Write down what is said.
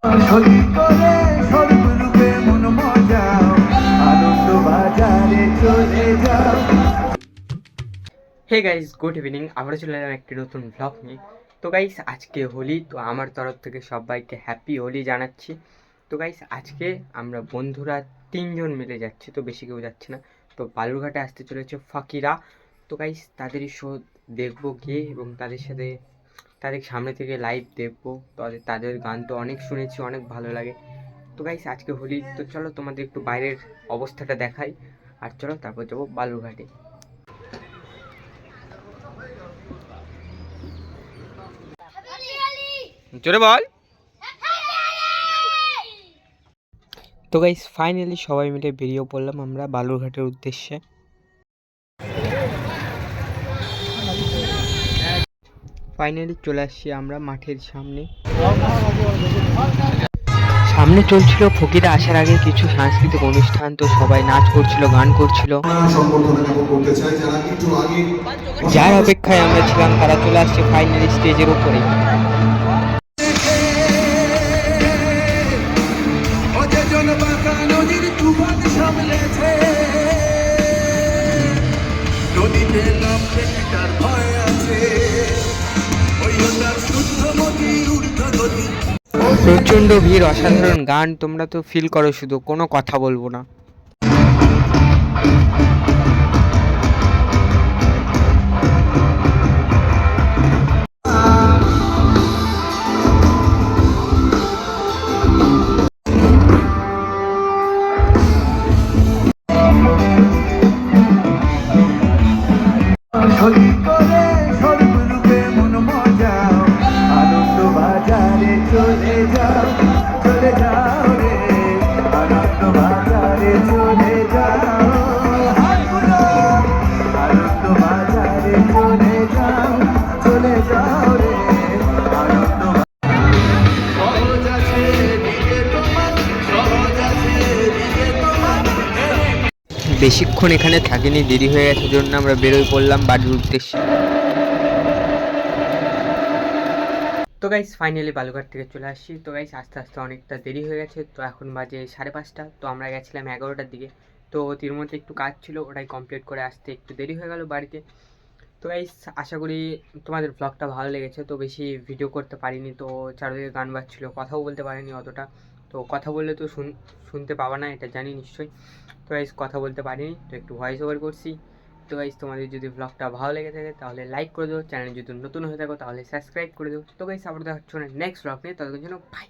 হোলি করে সর্বরূপে মন মজাও, আনন্দ বাজারে চলে যাও। Hey guys, good evening. আমরা চলে এলাম একটি নতুন ব্লগ নিয়ে। তো গাইস, আজকে হোলি, তো আমার তরফ থেকে সবাইকে হ্যাপি হোলি জানাচ্ছি। তো গাইস, আজকে আমরা বন্ধুরা 3জন মিলে যাচ্ছি, তো বেশি কেউ যাচ্ছে না। তো বালুরঘাটে আসতে চলেছে ফাকিরা। তো গাইস, তাদেরই শো দেখবো গিয়ে, এবং তাদের সাথে তাদের সামনে থেকে লাইভ দেখবো। তো তাদের গান তো অনেক শুনেছি, অনেক ভালো লাগে। তো গাইস, আজকে হোলি, তো চলো তোমাদের একটু বাইরের অবস্থাটা দেখাই, আর চলো তারপর যাবো বালুরঘাটে। জোরে বল। তো গাইস, ফাইনালি সবাই মিলে বেরিয়ে পড়লাম আমরা বালুরঘাটের উদ্দেশ্যে। ফাইনালি চলে আসছি আমরা মাঠের সামনে। সামনে চলছিল ফকিরা আসার আগে কিছু সাংস্কৃতিক অনুষ্ঠান, তো সবাই নাচ করছিল, গান করছিল। যার অপেক্ষায় আমরা ছিলাম তারা চলে আসছে ফাইনালি স্টেজের উপরে। প্রচন্ড ভিড়, অসাধারণ গান, তোমরা তো ফিল করো, শুধু কোনো কথা বলবো না। হোলি করে সর্বরূপে মন মজাও, আনন্দ বাজারে চলে যাও, চলে যাও রে, আনন্দ বাজারে চলে যাও। আনন্দ বাজারে চলে যাও, চলে যাও রে, আনন্দ। সহজ আছে দিকে তোমার, সহজ আছে দিকে তোমার। বেশিক্ষণ এখানে থাকিনি, দেরি হয়ে গেছে, জন্য আমরা বেরোয় পড়লাম বাড়ির উদ্দেশ্যে। তো গাইস, ফাইনালি বালুঘাট থেকে চলে আসছি। তো গাইস, আস্তে আস্তে অনেকটা দেরি হয়ে গেছে, তো এখন বাজে 5:30। তো আমরা গেছিলাম 11টার দিকে। তো তির মধ্যে একটু কাজ ছিল, ওটাই কমপ্লিট করে আসতে একটু দেরি হয়ে গেল বাড়িতে। তো গাইস, আশা করি তোমাদের ব্লগটা ভালো লেগেছে। তো বেশি ভিডিও করতে পারিনি, তো চারদিকে গান বাজছিল, কথাও বলতে পারিনি অতটা। তো কথা বললে তো শুনতে পাবা না, এটা জানি নিশ্চয়ই। তো গাইস, কথা বলতে পারিনি, তো একটু ভয়েস ওভার করছি। তো গাইস, তোমাদের যদি ব্লগটা ভালো লেগে থাকে তাহলে লাইক করে দিও, চ্যানেল যদি নতুন হয়ে থাকো তাহলে সাবস্ক্রাইব করে দিও। তো গাইস, আবার দেখা হচ্ছে নেক্সট ব্লগ নিয়ে, ততক্ষণ জন্য বাই।